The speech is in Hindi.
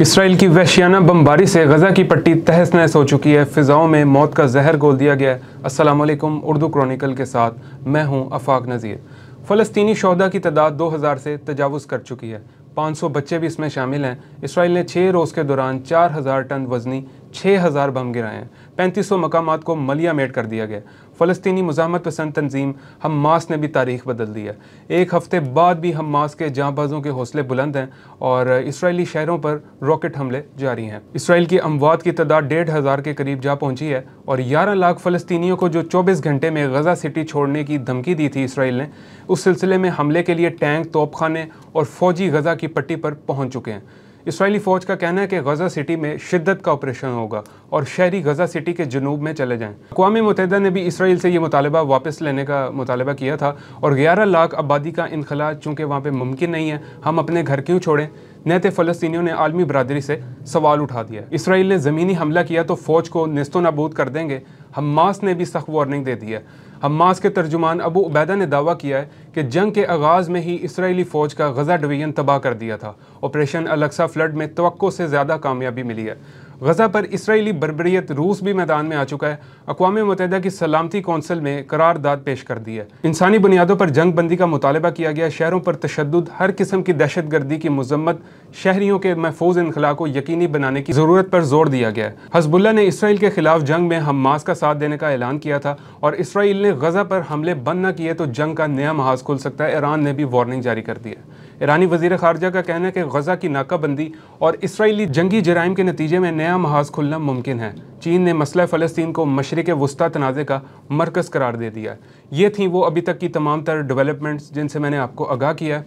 इसराइल की वहशियाना बमबारी से गज़ा की पट्टी तहस नहस हो चुकी है। फ़िज़ाओं में मौत का जहर घोल दिया गया है। अस्सलाम वालेकुम, उर्दू क्रॉनिकल के साथ मैं हूं आफाक नज़ीर। फ़लस्तीनी शोहदा की तादाद 2000 से तजावुज़ कर चुकी है। 500 बच्चे भी इसमें शामिल हैं। इसराइल ने 6 रोज़ के दौरान 4000 टन वज़नी 6000 बम गिराए हैं। 3500 मकामात को मलिया मेट कर दिया गया। फ़लस्तीनी मुज़ाहमत पसंद तंजीम हमास ने भी तारीख बदल दी है। एक हफ्ते बाद भी हमास के जांबाजों के हौसले बुलंद हैं और इसराइली शहरों पर रॉकेट हमले जारी हैं। इसराइल की अमवात की तादाद 1500 के करीब जा पहुंची है और 11 लाख फ़लस्तीनियों को जो 24 घंटे में गज़ा सिटी छोड़ने की धमकी दी थी इसराइल ने, उस सिलसिले में हमले के लिए टैंक, तोपखाने और फ़ौजी गज़ा की पट्टी पर पहुँच चुके हैं। इसराइली फ़ौज का कहना है कि गज़ा सिटी में शिद्दत का ऑपरेशन होगा और शहरी गज़ा सिटी के जनूब में चले जाएं। अक़वाम मुत्तहिदा ने भी इसराइल से ये मुतालबा वापस लेने का मुतालबा किया था और 11 लाख आबादी का इनखला चूँकि वहाँ पर मुमकिन नहीं है, हम अपने घर क्यों छोड़ें। नेते फ़लस्तीनियों ने आलमी बरादरी से सवाल उठा दिया। इसराइल ने ज़मीनी हमला किया तो फ़ौज को नेस्तो नाबूद कर देंगे। हमास ने भी सख्त वार्निंग दे दी है। हमास के तर्जुमान अबू उबैदा ने दावा किया है कि जंग के आगाज़ में ही इसराइली फ़ौज का गज़ा डिवीज़न तबाह कर दिया था। ऑपरेशन अल-अक्सा फ्लड में तवक्को से ज़्यादा कामयाबी मिली है। गज़ा पर इसराइली बर्बरियत, रूस भी मैदान में आ चुका है। अक़वाम मुत्तहिदा की सलामती कौंसिल में करारदाद पेश कर दी है। इंसानी बुनियादों पर जंग बंदी का मुतालबा किया गया। शहरों पर तशद्दुद, हर किस्म की दहशत गर्दी की मज़म्मत, शहरियों के महफूज इनखला को यकीनी बनाने की ज़रूरत पर जोर दिया गया है। हिज़्बुल्लाह ने इसराइल के खिलाफ जंग में हमास का साथ देने का ऐलान किया था और इसराइल ने गज़ा पर हमले बंद न किए तो जंग का नया महाज खुल सकता है। ईरान ने भी वार्निंग जारी कर दी है। ईरानी वज़ीर ख़ारजा का कहना है कि गज़ा की नाकाबंदी और इसराइली जंगी जराइम के नतीजे में नया महाज खुलना मुमकिन है। चीन ने मसला फ़लस्तीन को मशरिक़ वुस्ता तनाज़े का मरकज़ करार दे दिया है। ये थी वो अभी तक की तमाम तर डेवलपमेंट्स जिनसे मैंने आपको आगाह किया है।